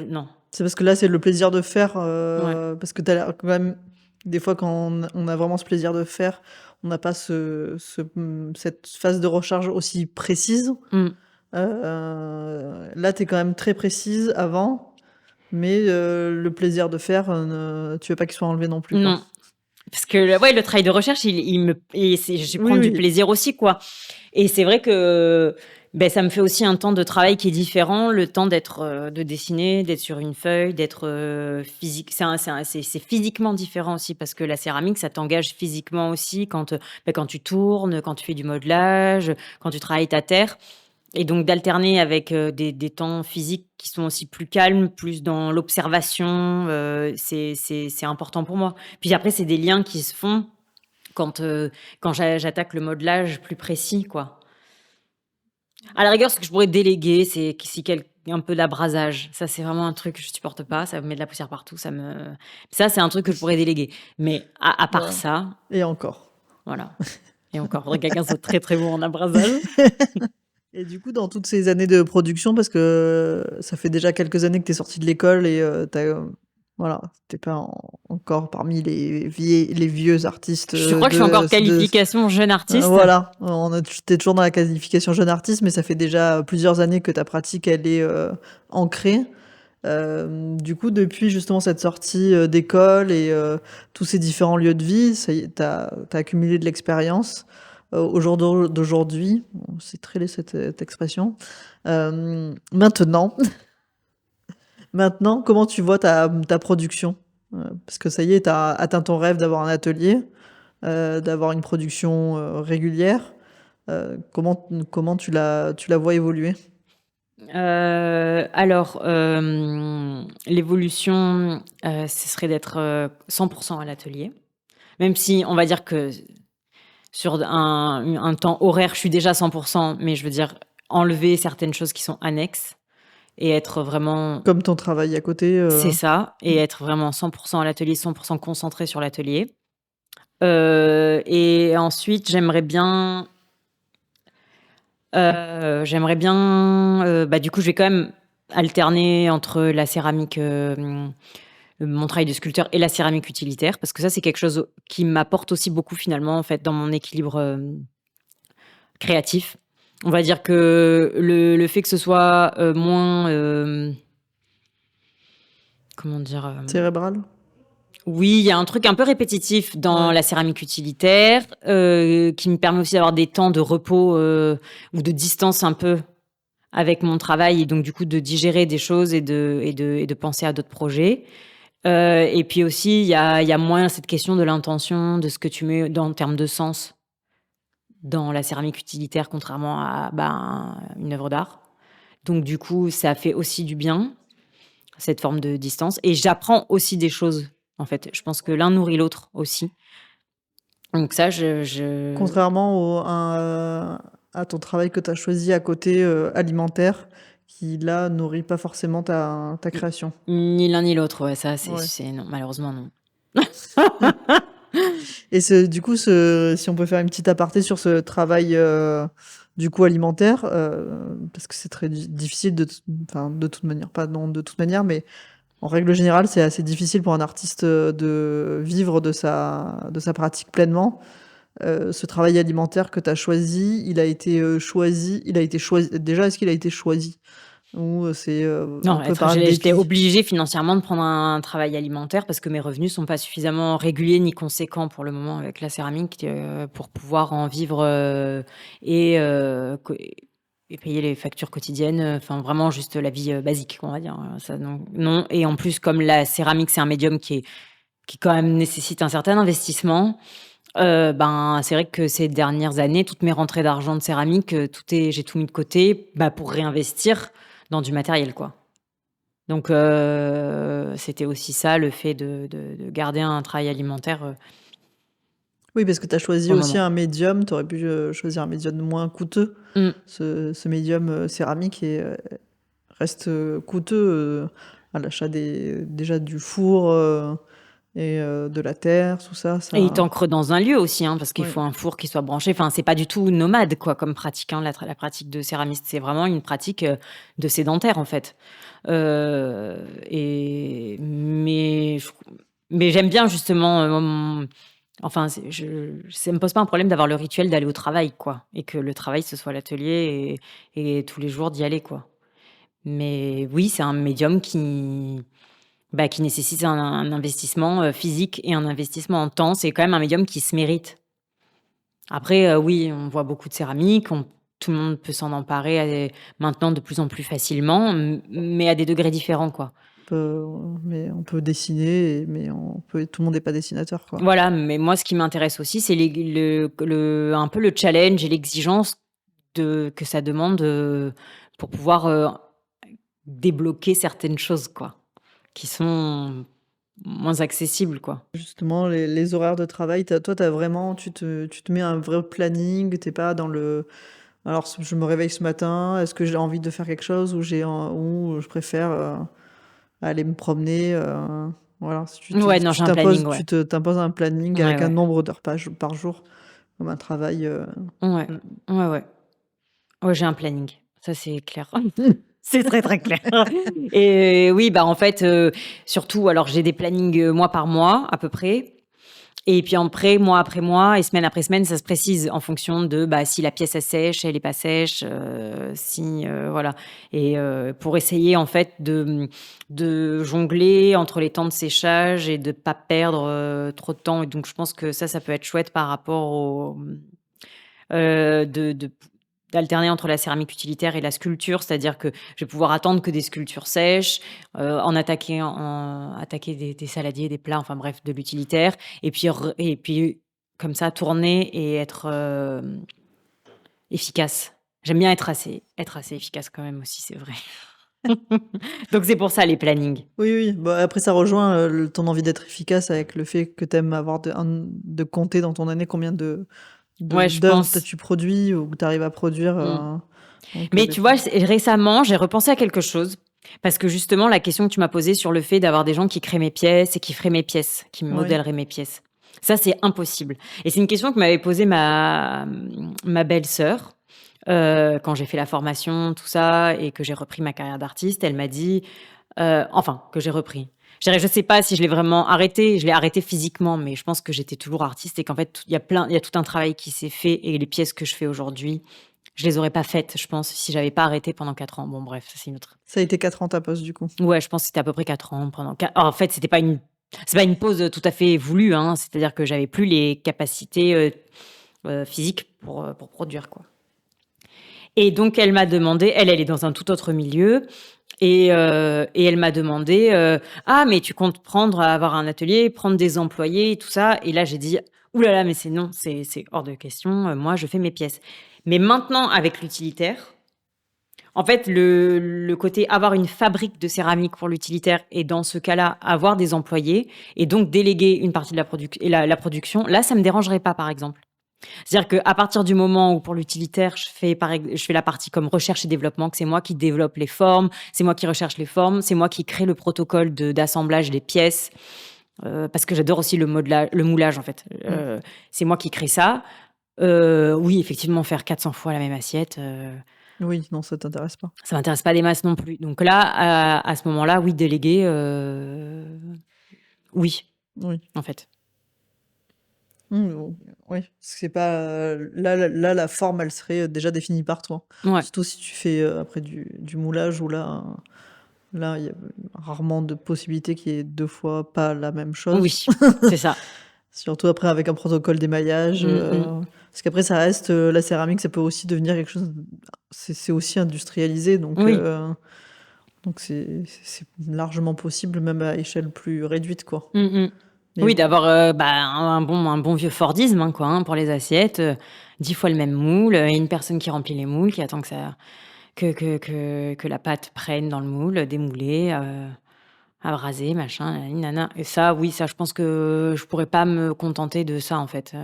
non. c'est parce que là, c'est le plaisir de faire, Ouais. parce que tu l'air quand même des fois, quand on a vraiment ce plaisir de faire, on n'a pas cette phase de recharge aussi précise. Mmh. Là, tu es quand même très précise avant, mais le plaisir de faire, tu veux pas qu'il soit enlevé non plus, quoi. Non, parce que le travail de recherche, il me et c'est je Oui, prends du oui. plaisir aussi, quoi. Et c'est vrai que, ça me fait aussi un temps de travail qui est différent, le temps de dessiner, d'être sur une feuille, d'être, physique. C'est physiquement différent aussi parce que la céramique, ça t'engage physiquement aussi quand tu tournes, quand tu fais du modelage, quand tu travailles ta terre. Et donc d'alterner avec, des temps physiques qui sont aussi plus calmes, plus dans l'observation, c'est important pour moi. Puis après, c'est des liens qui se font quand j'attaque le modelage plus précis, quoi. À la rigueur, ce que je pourrais déléguer, c'est que si quel un peu d'abrasage. Ça, c'est vraiment un truc que je supporte pas, ça me met de la poussière partout, ça, c'est un truc que je pourrais déléguer. Mais à part Voilà, ça, et encore. voilà. Et encore, faudrait que quelqu'un soit très, très bon en abrasage. Et du coup, dans toutes ces années de production, parce que ça fait déjà quelques années que tu es sortie de l'école et voilà, tu pas encore parmi les vieux artistes, Je crois que je suis encore qualification jeune artiste. voilà, tu toujours dans la qualification jeune artiste, mais ça fait déjà plusieurs années que ta pratique, elle est, ancrée. Du coup, depuis justement cette sortie, d'école et tous ces différents lieux de vie, ça y est, tu as accumulé de l'expérience. Au jour d'aujourd'hui, bon, c'est très laid cette expression. Maintenant maintenant, comment tu vois ta production? Parce que ça y est, tu as atteint ton rêve d'avoir un atelier, d'avoir une production, régulière. Comment tu la vois évoluer? Alors, l'évolution, ce serait d'être, 100 à l'atelier. Même si on va dire que sur un temps horaire, je suis déjà 100, mais je veux dire enlever certaines choses qui sont annexes et être vraiment Comme ton travail à côté, c'est ça, et être vraiment 100 à l'atelier, 100 concentré sur l'atelier. Et ensuite, du coup, je vais quand même alterner entre la céramique, mon travail de sculpteur et la céramique utilitaire parce que ça, c'est quelque chose qui m'apporte aussi beaucoup finalement, en fait, dans mon équilibre, créatif. On va dire que le fait que ce soit, moins, comment dire? cérébrale? Oui, il y a un truc un peu répétitif dans Ouais. la céramique utilitaire, qui me permet aussi d'avoir des temps de repos, ou de distance un peu avec mon travail et donc du coup de digérer des choses et de penser à d'autres projets. Et puis aussi il y a moins cette question de l'intention, de ce que tu mets en termes de sens dans la céramique utilitaire contrairement à, une œuvre d'art. Donc du coup, ça fait aussi du bien, cette forme de distance et j'apprends aussi des choses, en fait. Je pense que l'un nourrit l'autre aussi. Donc ça, je Contrairement à ton travail que tu as choisi à côté, alimentaire, qui là nourrit pas forcément ta création. ni l'un ni l'autre, ouais, ça Ouais. c'est non, malheureusement non. Et du coup, si on peut faire une petite aparté sur ce travail du coût alimentaire, parce que c'est très difficile de toute manière, pas non de toute manière, mais en règle générale, c'est assez difficile pour un artiste, de vivre de sa pratique pleinement. Ce travail alimentaire que tu as choisi, il a été choisi déjà, est-ce qu'il a été choisi? Ou, c'est, un Non, peu par j'étais dépit? obligée financièrement de prendre un travail alimentaire parce que mes revenus sont pas suffisamment réguliers ni conséquents pour le moment avec la céramique, pour pouvoir en vivre, et co et payer les factures quotidiennes, enfin vraiment juste la vie, basique, on va dire, ça non et en plus comme la céramique, c'est un médium qui quand même nécessite un certain investissement, ben, c'est vrai que ces dernières années, toutes mes rentrées d'argent de céramique, j'ai tout mis de côté, bah, pour réinvestir dans du matériel, quoi. Donc c'était aussi ça, le fait de garder un travail alimentaire, Oui, parce que tu as choisi pour le aussi moment. un médium, tu aurais pu, choisir un médium moins coûteux. Mmh. Ce médium, céramique reste, coûteux, à l'achat déjà du four, et de la terre, tout ça, Et il ça t'ancre dans un lieu aussi, hein, parce qu'il ouais. faut un four qui soit branché. Enfin, c'est pas du tout nomade, quoi, comme pratique, hein, la pratique de céramiste. C'est vraiment une pratique, de sédentaire, en fait. Et mais j'aime bien justement, enfin, ça me pose pas un problème d'avoir le rituel d'aller au travail, quoi, et que le travail, ce soit l'atelier et tous les jours d'y aller, quoi. Mais oui, c'est un médium qui nécessite un investissement, physique et un investissement en temps. C'est quand même un médium qui se mérite. Après, oui, on voit beaucoup de céramique, tout le monde peut s'en emparer, maintenant de plus en plus facilement, mais à des degrés différents, quoi. peut mais on peut dessiner, mais tout le monde n'est pas dessinateur, quoi. Voilà, mais moi, ce qui m'intéresse aussi, c'est un peu le challenge et l'exigence que ça demande, pour pouvoir, débloquer certaines choses, quoi, qui sont moins accessibles, quoi. Justement, les horaires de travail, tu as vraiment tu te mets un vrai planning, tu es pas dans le: «Alors je me réveille ce matin, est-ce que j'ai envie de faire quelque chose?» ou je préfère, aller me promener, voilà, si Ouais, non, j'ai un planning, ouais. t'imposes un planning Ouais, avec un ouais. nombre d'heures par jour, comme un travail, Ouais. mmh. Ouais, ouais. Ouais, j'ai un planning. Ça, c'est clair. C'est très, très clair et oui, bah, en fait, surtout alors j'ai des plannings, mois par mois à peu près et puis après, mois après mois et semaine après semaine, ça se précise en fonction de, bah, si la pièce elle sèche, elle est pas sèche, si, voilà et pour essayer en fait de jongler entre les temps de séchage et de pas perdre, trop de temps et donc je pense que ça peut être chouette par rapport de d'alterner entre la céramique utilitaire et la sculpture, c'est-à-dire que je vais pouvoir attendre que des sculptures sèchent, attaquer des saladiers, des plats, enfin bref, de l'utilitaire et puis comme ça tourner et être, efficace. J'aime bien être assez efficace quand même aussi, c'est vrai. Donc c'est pour ça les plannings. Oui, oui, bah, après ça rejoint, ton envie d'être efficace avec le fait que tu aimes avoir de compter dans ton année combien Ouais, je d'œuvres pense. tu produis ou que tu arrives à produire, Mmh. donc Mais des tu vois, récemment, j'ai repensé à quelque chose parce que justement la question que tu m'as posée sur le fait d'avoir des gens qui créent mes pièces et qui feraient mes pièces, qui me oui. modèleraient mes pièces. Ça, c'est impossible et c'est une question que m'avait posée ma belle-sœur, quand j'ai fait la formation, tout ça et que j'ai repris ma carrière d'artiste. Elle m'a dit, enfin, que j'ai repris. Je dirais, je sais pas si je l'ai vraiment arrêté. Je l'ai arrêté physiquement, mais je pense que j'étais toujours artiste et qu'en fait, il y a tout un travail qui s'est fait et les pièces que je fais aujourd'hui, je les aurais pas faites, je pense, si j'avais pas arrêté pendant 4 ans. Bon bref, ça c'est une autre Ça a été 4 ans ta pause du coup? ouais, je pense que c'était à peu près 4 ans en fait, c'est pas une pause, tout à fait voulue, hein. C'est-à-dire que j'avais plus les capacités, physiques pour produire, quoi. Et donc elle m'a demandé elle est dans un tout autre milieu et elle m'a demandé, «Ah mais tu comptes avoir un atelier, prendre des employés et tout ça?» et là j'ai dit: «Ouh là là, mais c'est non, c'est hors de question, moi je fais mes pièces». Mais maintenant avec l'utilitaire, en fait le côté avoir une fabrique de céramique pour l'utilitaire et dans ce cas-là, avoir des employés et donc déléguer une partie de la production, là ça me dérangerait pas par exemple. C'est-à-dire qu'à partir du moment où pour l'utilitaire, je fais la partie comme recherche et développement, que c'est moi qui développe les formes, c'est moi qui recherche les formes, c'est moi qui crée le protocole d'assemblage des pièces, parce que j'adore aussi le moulage en fait. Mmh. C'est moi qui crée ça. Oui, effectivement, faire 400 fois la même assiette, Oui, non, ça t'intéresse pas. ça m'intéresse pas des masses non plus. Donc là, à ce moment-là, oui, déléguer, oui, Oui. en fait. Oui, c'est pas là la forme, elle serait déjà définie par toi. Ouais. Surtout si tu fais après du moulage où là il y a rarement de possibilité qu'il y ait 2 fois pas la même chose. Oui, c'est ça. Surtout après avec un protocole d'émaillage, parce qu'après ça reste la céramique, ça peut aussi devenir quelque chose. C'est aussi industrialisé, Oui. donc c'est largement possible même à échelle plus réduite, quoi. Mais Oui, d'avoir un bon vieux Fordisme, hein, quoi, hein, pour les assiettes, 10 fois le même moule, et une personne qui remplit les moules, qui attend que la pâte prenne dans le moule, démouler, à braser, machin, nanani, nana. Et ça, oui, ça, je pense que je pourrais pas me contenter de ça, en fait.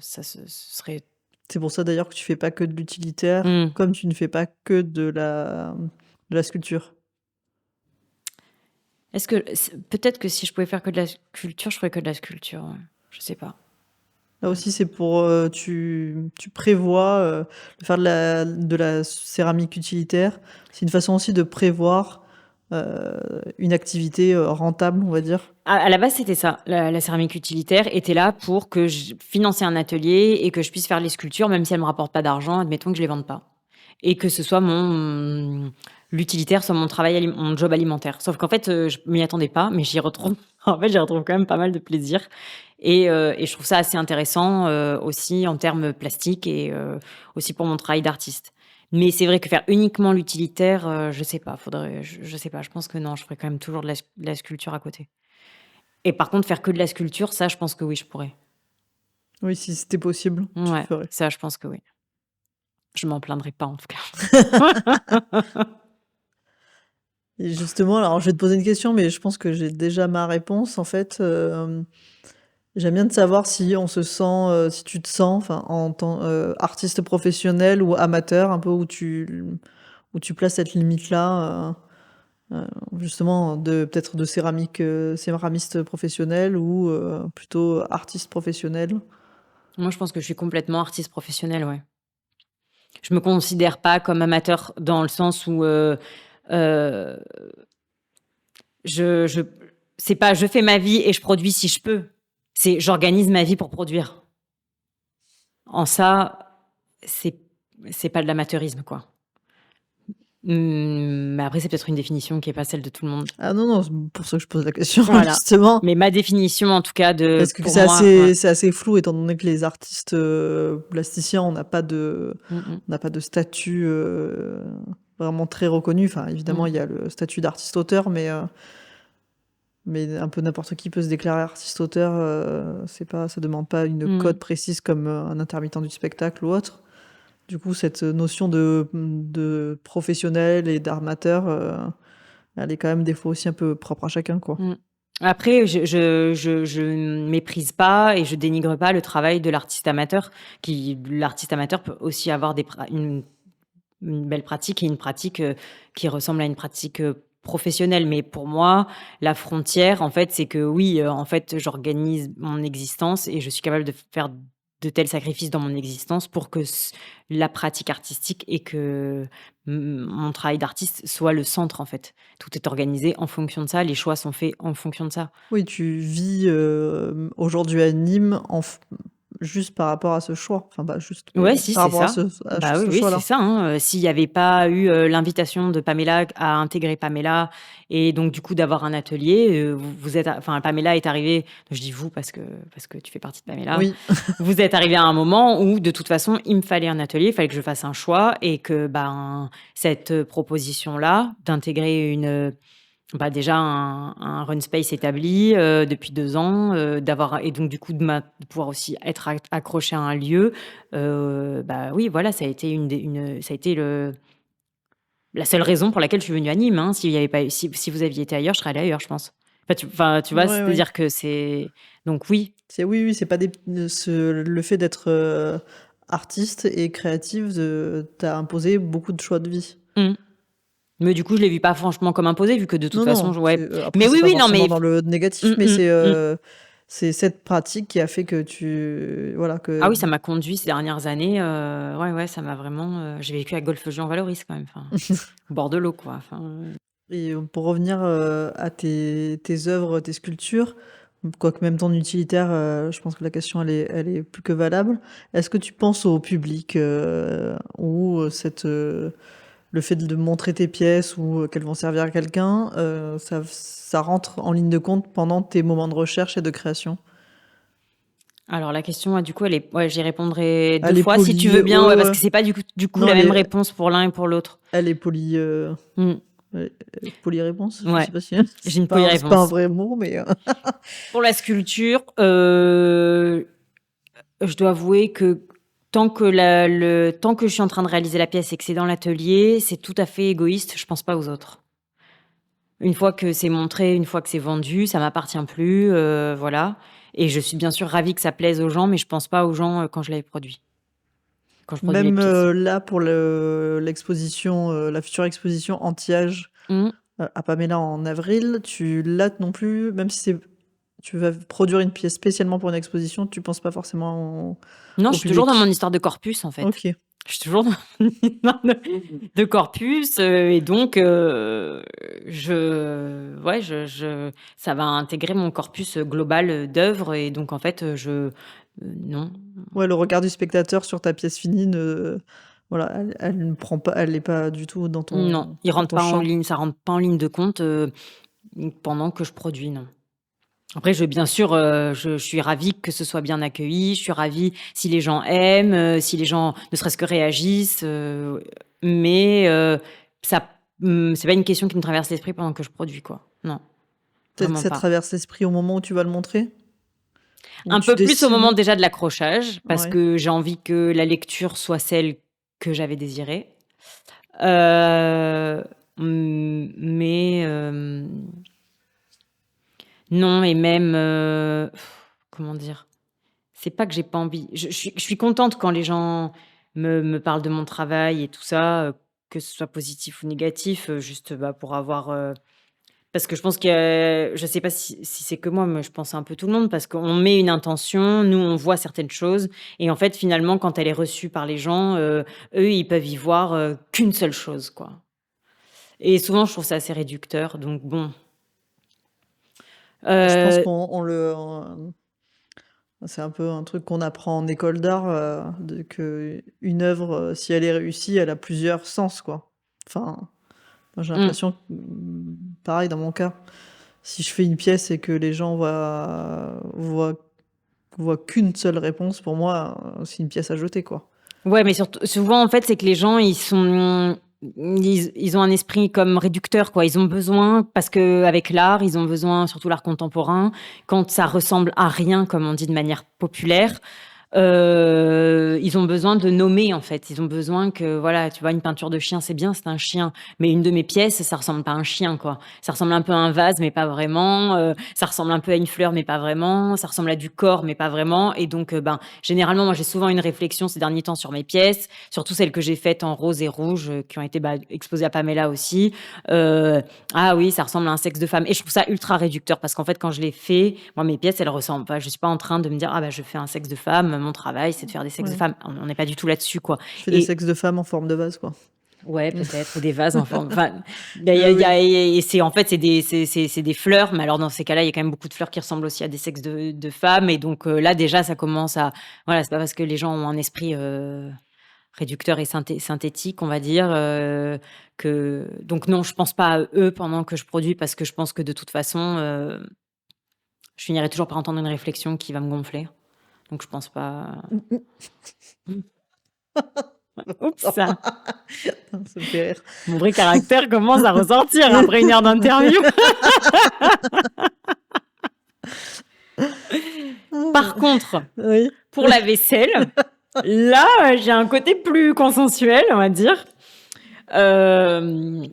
Ça, ce serait. c'est pour ça d'ailleurs que tu fais pas que de l'utilitaire, Mmh. comme tu ne fais pas que de la sculpture. Est-ce que peut-être que si je pouvais faire que de la sculpture, je ferais que de la sculpture, ouais. Je sais pas. Là aussi, c'est pour, tu prévois, de faire de la céramique utilitaire. C'est une façon aussi de prévoir, une activité, rentable, on va dire. À la base, c'était ça. La céramique utilitaire était là pour que je financer un atelier et que je puisse faire les sculptures, même si elles me rapportent pas d'argent, admettons que je les vende pas. Et que ce soit l'utilitaire soit mon travail, mon job alimentaire. Sauf qu'en fait, je m'y attendais pas, mais j'y retrouve, en fait, j'y retrouve quand même pas mal de plaisir. Et je trouve ça assez intéressant, aussi en termes plastiques et aussi pour mon travail d'artiste. Mais c'est vrai que faire uniquement l'utilitaire, je sais pas, je sais pas, je pense que non, je ferais quand même toujours de la sculpture à côté. Et par contre, faire que de la sculpture, ça, je pense que oui, je pourrais. Oui, si c'était possible, tu le Ouais, ferais. ça, je pense que oui. Je m'en plaindrai pas, en tout cas. Et justement, alors je vais te poser une question, mais je pense que j'ai déjà ma réponse. En fait, j'aime bien de savoir si on se sent, si tu te sens, enfin, en tant artiste professionnel ou amateur, un peu où tu places cette limite-là, justement peut-être de céramiste professionnel ou plutôt artiste professionnel? Moi, je pense que je suis complètement artiste professionnelle, ouais. Je me considère pas comme amateur dans le sens où, heu, je c'est pas je fais ma vie et je produis si je peux. C'est j'organise ma vie pour produire. En ça, c'est c'est pas de l'amateurisme, quoi. Mais après, c'est peut-être une définition qui est pas celle de tout le monde. Ah non, non, c'est pour ça que je pose la question Voilà. justement, Mais ma définition, en tout cas, parce que pour c'est moi, ouais. assez flou étant donné que les artistes, plasticiens, on n'a pas de statut, vraiment très reconnu. Enfin, évidemment, Mmh. il y a le statut d'artiste-auteur, mais un peu n'importe qui peut se déclarer artiste-auteur, ça demande pas une Mmh. code précise comme, un intermittent du spectacle ou autre. Du coup, cette notion de professionnel et d'armateur, elle est quand même des fois aussi un peu propre à chacun, quoi. Mmh. Après, je ne méprise pas et je dénigre pas le travail de l'artiste amateur l'artiste amateur peut aussi avoir une belle pratique et une pratique, qui ressemble à une pratique, professionnelle. Mais pour moi, la frontière, en fait, c'est que oui, en fait, j'organise mon existence et je suis capable de faire de tels sacrifices dans mon existence pour que la pratique artistique et que mon travail d'artiste soit le centre, en fait. Tout est organisé en fonction de ça, les choix sont faits en fonction de ça. Oui, tu vis, aujourd'hui à Nîmes juste par rapport à ce choix. Enfin, pas juste, Ouais, si, par c'est rapport à ça. ce Bah, oui, c'est choix-là. ça, hein, s'il y avait pas eu, l'invitation de Pamela à intégrer Pamela et donc du coup d'avoir un atelier, vous êtes enfin Pamela est arrivée, je dis «vous» parce que tu fais partie de Pamela. Oui. Vous êtes arrivés à un moment où de toute façon, il me fallait un atelier, il fallait que je fasse un choix et que, ben, cette, proposition-là d'intégrer déjà un run space établi, depuis 2 ans, d'avoir et donc du coup de pouvoir aussi être accroché à un lieu, bah, oui voilà, ça a été ça a été la seule raison pour laquelle je suis venue à Nîmes, hein. S'il y avait pas si vous aviez été ailleurs, je serais allée ailleurs, je pense. Tu vois? Ouais, ouais. C'est-à-dire que c'est donc oui. Oui, c'est pas le fait d'être, artiste et créative t'a imposé beaucoup de choix de vie. Mmh. Mais du coup, je l'ai vu pas franchement comme imposé vu que de toute Non, façon non, je ouais. après Mais c'est oui, pas oui, non forcément mais dans le négatif, mmh mais mh, mmh. c'est cette pratique qui a fait que tu voilà, Ah que oui, ça m'a conduit ces dernières années, ouais, ça m'a vraiment, j'ai vécu à Golfe-Juan-Valoris quand même, enfin, au bord de l'eau, quoi, enfin, et pour revenir, à tes œuvres, tes sculptures, quoique même ton utilitaire, je pense que la question elle est plus que valable. Est-ce que tu penses au public, ou le fait de montrer tes pièces ou qu'elles vont servir à quelqu'un, ça rentre en ligne de compte pendant tes moments de recherche et de création? alors la question, du coup, elle est ouais, j'y répondrai 2 Elle est fois si tu veux polie, bien, ouais, ouais, parce ouais. que c'est pas du coup Non, la même réponse pour l'un et pour l'autre. elle est polie, Mmh, ouais, polyréponse? Je ouais, sais pas si j'ai une c'est pas un polyréponse. vrai mot, mais Pour la sculpture, je dois avouer que tant que je suis en train de réaliser la pièce et que c'est dans l'atelier, c'est tout à fait égoïste, je pense pas aux autres. Une fois que c'est montré, une fois que c'est vendu, ça m'appartient plus, voilà, et je suis bien sûr ravie que ça plaise aux gens, mais je pense pas aux gens, quand je quand je produis les même, pièces. là pour l'exposition, la future exposition anti-âge, Mmh. à Pamela en avril, tu l'as non plus, même si tu vas produire une pièce spécialement pour une exposition, tu penses pas forcément Non, je au suis toujours dans mon public? histoire de corpus, en fait. OK. Je suis toujours dans mon histoire de corpus, et donc je ça va intégrer mon corpus, global, d'œuvres, et donc en fait, non, Ouais, le regard du spectateur sur ta pièce finie ne voilà, elle ne prend pas, elle est pas du tout non, il dans rentre ton pas en champ. ligne, ça rentre pas en ligne de compte, pendant que je produis, non. Après bien sûr, je suis ravie que ce soit bien accueilli, je suis ravie si les gens aiment, si les gens ne serait-ce que réagissent, mais c'est pas une question qui me traverse l'esprit pendant que je produis, quoi. Non, Peut-être que vraiment ça pas. traverse l'esprit au moment où tu vas le montrer? Où Un tu peu plus au moment décides? déjà de l'accrochage, parce Ouais. que j'ai envie que la lecture soit celle que j'avais désirée. Heu, mais non, et même, comment dire? C'est pas que j'ai pas envie. Je suis contente quand les gens me parlent de mon travail et tout ça, que ce soit positif ou négatif, juste, bah, pour avoir, parce que je pense que, je sais pas si c'est que moi, mais je pense à un peu tout le monde, parce qu'on met une intention, nous, on voit certaines choses, et en fait, finalement, quand elle est reçue par les gens, eux, ils peuvent y voir, qu'une seule chose, quoi, et souvent, je trouve ça assez réducteur, donc bon. Je pense Heu, c'est un peu un truc qu'on apprend en école d'art, de qu'une œuvre, si elle est réussie, elle a plusieurs sens, quoi. Enfin, moi j'ai mmh. l'impression que, pareil dans mon cas, si je fais une pièce et que les gens voient qu'une seule réponse, pour moi, c'est une pièce à jeter, quoi. Ouais, mais souvent, en fait, c'est que les gens, ils ont un esprit comme réducteur, quoi. Ils ont besoin, parce qu'avec l'art, ils ont besoin, surtout l'art contemporain, quand ça ressemble à rien, comme on dit de manière populaire, ils ont besoin de nommer, en fait. Ils ont besoin que, voilà, tu vois, une peinture de chien, c'est bien, c'est un chien. Mais une de mes pièces, ça ressemble pas à un chien, quoi. Ça ressemble un peu à un vase, mais pas vraiment. Ça ressemble un peu à une fleur, mais pas vraiment. Ça ressemble à du corps, mais pas vraiment. Et donc, ben, généralement, moi, j'ai souvent une réflexion ces derniers temps sur mes pièces, surtout celles que j'ai faites en rose et rouge, qui ont été, bah, exposées à Pamela aussi. Ah oui, ça ressemble à un sexe de femme. Et je trouve ça ultra réducteur, parce qu'en fait, quand je les fais, moi, mes pièces, elles ressemblent pas. Je suis pas en train de me dire, ah bah, je fais un sexe de femme, mon travail, c'est de faire des sexes de Ouais. femmes. On n'est pas du tout là-dessus, quoi. Tu fais des Et sexes de femmes en forme de vase, quoi. ouais, Mmh. peut-être, ou des vases en forme, enfin, bah, Oui. et c'est, en fait, c'est des fleurs, mais alors dans ces cas-là, il y a quand même beaucoup de fleurs qui ressemblent aussi à des sexes de femmes, et donc là, déjà, ça commence à, voilà, c'est pas parce que les gens ont un esprit, réducteur et synthétique, on va dire, que donc non, je pense pas à eux pendant que je produis, parce que je pense que de toute façon, je finirai toujours par entendre une réflexion qui va me gonfler. Donc je pense pas. Oups! Ça me fait rire. Mon vrai caractère commence à ressortir après une heure d'interview. Par contre, Oui. pour la vaisselle, là, j'ai un côté plus consensuel, on va dire. Hem,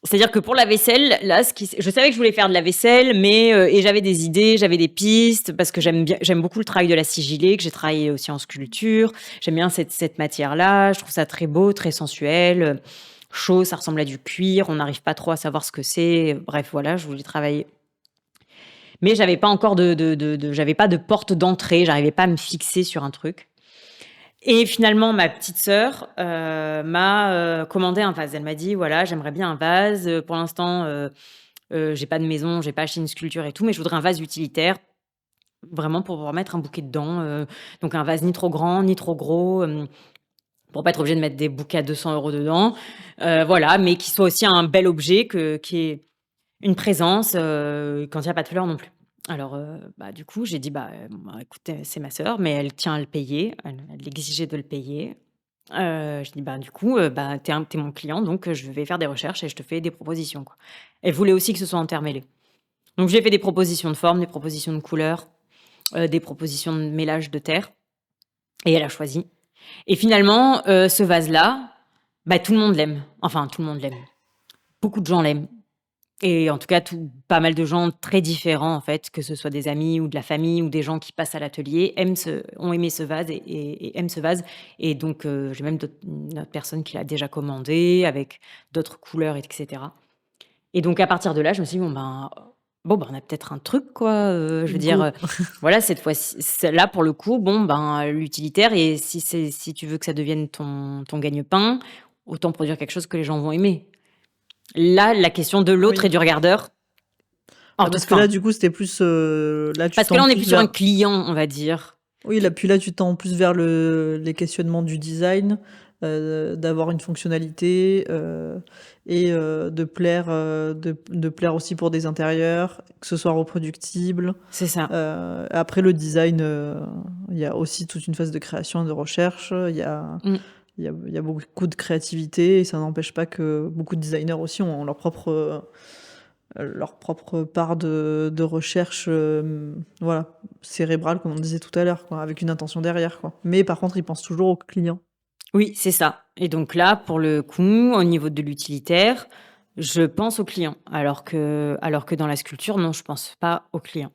C'est-à-dire que pour la vaisselle, là, je savais que je voulais faire de la vaisselle, mais et j'avais des idées, j'avais des pistes, parce que j'aime beaucoup le travail de la sigillée, que j'ai travaillé aussi en sculpture. J'aime bien cette matière-là, je trouve ça très beau, très sensuel, chaud, ça ressemble à du cuir, on n'arrive pas trop à savoir ce que c'est. Bref, voilà, je voulais travailler. Mais j'avais pas encore j'avais pas de porte d'entrée, j'arrivais pas à me fixer sur un truc. Et finalement, ma petite sœur m'a commandé un vase. Elle m'a dit, voilà, j'aimerais bien un vase. Pour l'instant, j'ai pas de maison, j'ai pas acheté une sculpture et tout, mais je voudrais un vase utilitaire, vraiment pour pouvoir mettre un bouquet dedans. Donc un vase ni trop grand, ni trop gros, pour pas être obligé de mettre des bouquets à 200 € dedans. Voilà, mais qui soit aussi un bel objet, qui est une présence quand il n'y a pas de fleurs non plus. Alors, du coup, j'ai dit, écoute, c'est ma sœur, mais elle tient à le payer. Elle exigeait de le payer. Je dis: «Du coup, tu mon client, donc je vais faire des recherches et je te fais des propositions, quoi». Elle voulait aussi que ce soit intermêlé. Donc j'ai fait des propositions de forme, des propositions de couleurs, des propositions de mélange de terre et elle a choisi. Et finalement, ce vase-là, tout le monde l'aime. Enfin, tout le monde l'aime. Beaucoup de gens l'aiment. Et en tout cas, pas mal de gens très différents, en fait, que ce soit des amis ou de la famille ou des gens qui passent à l'atelier, ont aimé ce vase et aiment ce vase. Et donc, j'ai même une autre personne qui l'a déjà commandé avec d'autres couleurs, etc. Et donc, à partir de là, je me suis dit, on a peut-être un truc, quoi. Je veux dire, Go. voilà, cette fois-ci, là, pour le coup, l'utilitaire, et si tu veux que ça devienne ton gagne-pain, autant produire quelque chose que les gens vont aimer. Là, la question de l'autre Oui. et du regardeur, en toute Parce que là, fin. du coup, c'était plus. Là, tu Parce que tends là, on est plus plus sur un vers. client, on va dire. Oui, là, puis là, tu tends plus vers les questionnements du design, d'avoir une fonctionnalité et de plaire aussi pour des intérieurs, que ce soit reproductible. C'est ça. Après, le design, il y a aussi toute une phase de création et de recherche. Mm. Il y a beaucoup de créativité et ça n'empêche pas que beaucoup de designers aussi ont leur propre part de recherche voilà, cérébrale, comme on disait tout à l'heure, quoi, avec une intention derrière. Quoi. Mais par contre, ils pensent toujours au client. Oui, c'est ça. Et donc là, pour le coup, au niveau de l'utilitaire, je pense au client. Alors que dans la sculpture, non, je pense pas au client.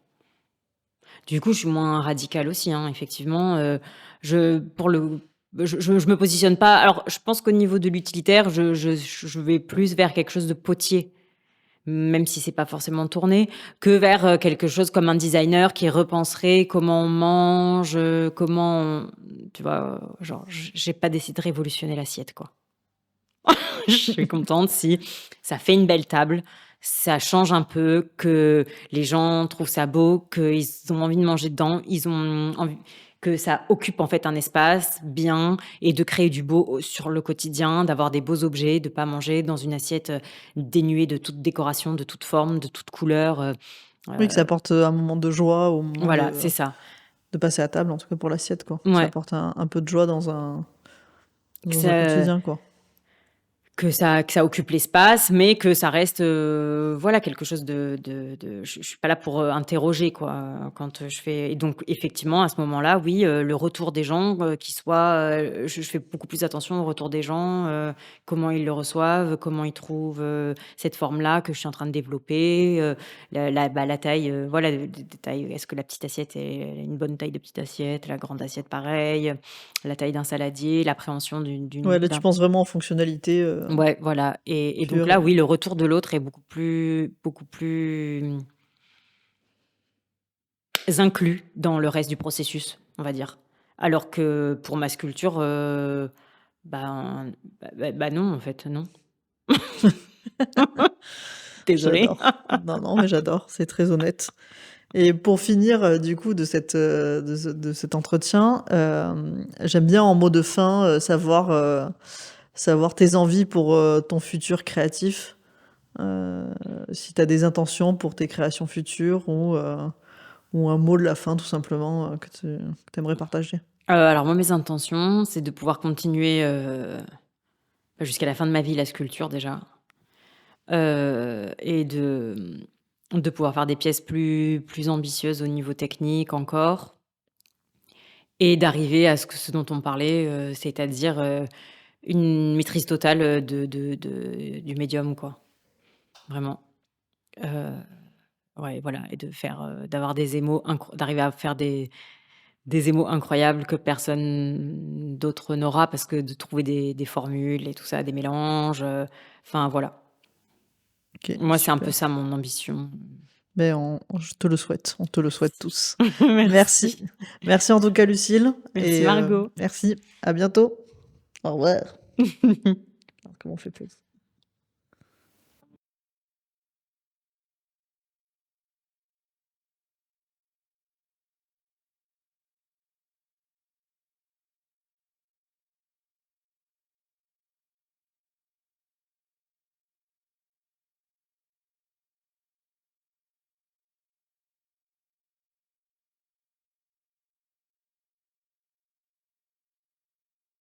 Du coup, je suis moins radicale aussi, hein, effectivement. Je me positionne pas. Alors, je pense qu'au niveau de l'utilitaire, je vais plus vers quelque chose de potier, même si c'est pas forcément tourné, que vers quelque chose comme un designer qui repenserait comment on mange, tu vois, genre, j'ai pas décidé de révolutionner l'assiette, quoi. Je suis contente si ça fait une belle table, ça change un peu, que les gens trouvent ça beau, qu'ils ont envie de manger dedans, ils ont envie que ça occupe en fait un espace bien et de créer du beau sur le quotidien, d'avoir des beaux objets, de pas manger dans une assiette dénuée de toute décoration, de toute forme, de toute couleur. Oui, que ça apporte un moment de joie au moment Voilà, c'est ça. de passer à table, en tout cas pour l'assiette. Quoi. Ça Ouais. apporte un peu de joie dans Que un ça, quotidien. Quoi. que ça occupe l'espace, mais que ça reste voilà, quelque chose je suis pas là pour interroger, quoi, quand je fais. Et donc effectivement, à ce moment-là, oui, le retour des gens, qui soit, je fais beaucoup plus attention au retour des gens, comment ils le reçoivent, comment ils trouvent cette forme-là que je suis en train de développer, la taille, voilà, des tailles. Est-ce que la petite assiette est une bonne taille de petite assiette, la grande assiette pareil, la taille d'un saladier, l'appréhension Ouais, là, tu d'un. penses vraiment en fonctionnalité Ouais, voilà. Et donc pure. là, oui, le retour de l'autre est beaucoup plus inclus dans le reste du processus, on va dire. Alors que pour ma sculpture, ben, non, en fait, non. Désolée. J'adore. Non, non, mais j'adore. C'est très honnête. Et pour finir, du coup, de cet entretien, j'aime bien en mot de fin savoir tes envies pour ton futur créatif. Si tu as des intentions pour tes créations futures ou un mot de la fin, tout simplement, que tu aimerais partager. Alors moi, mes intentions, c'est de pouvoir continuer jusqu'à la fin de ma vie la sculpture déjà. Et de pouvoir faire des pièces plus ambitieuses au niveau technique encore. Et d'arriver à ce dont on parlait, c'est-à-dire, une maîtrise totale, du médium, quoi. Vraiment. Heu, ouais, voilà, et d'avoir des émaux d'arriver à faire des émaux incroyables que personne d'autre n'aura, parce que de trouver des formules et tout ça, des mélanges, enfin voilà. Ok, Moi, c'est un peu super. ça mon ambition. Mais je te le souhaite, on te le souhaite tous. Merci. Merci. Merci en tout cas, Lucille. Merci Et Margot. merci. À bientôt. Au revoir. Comment on fait pause?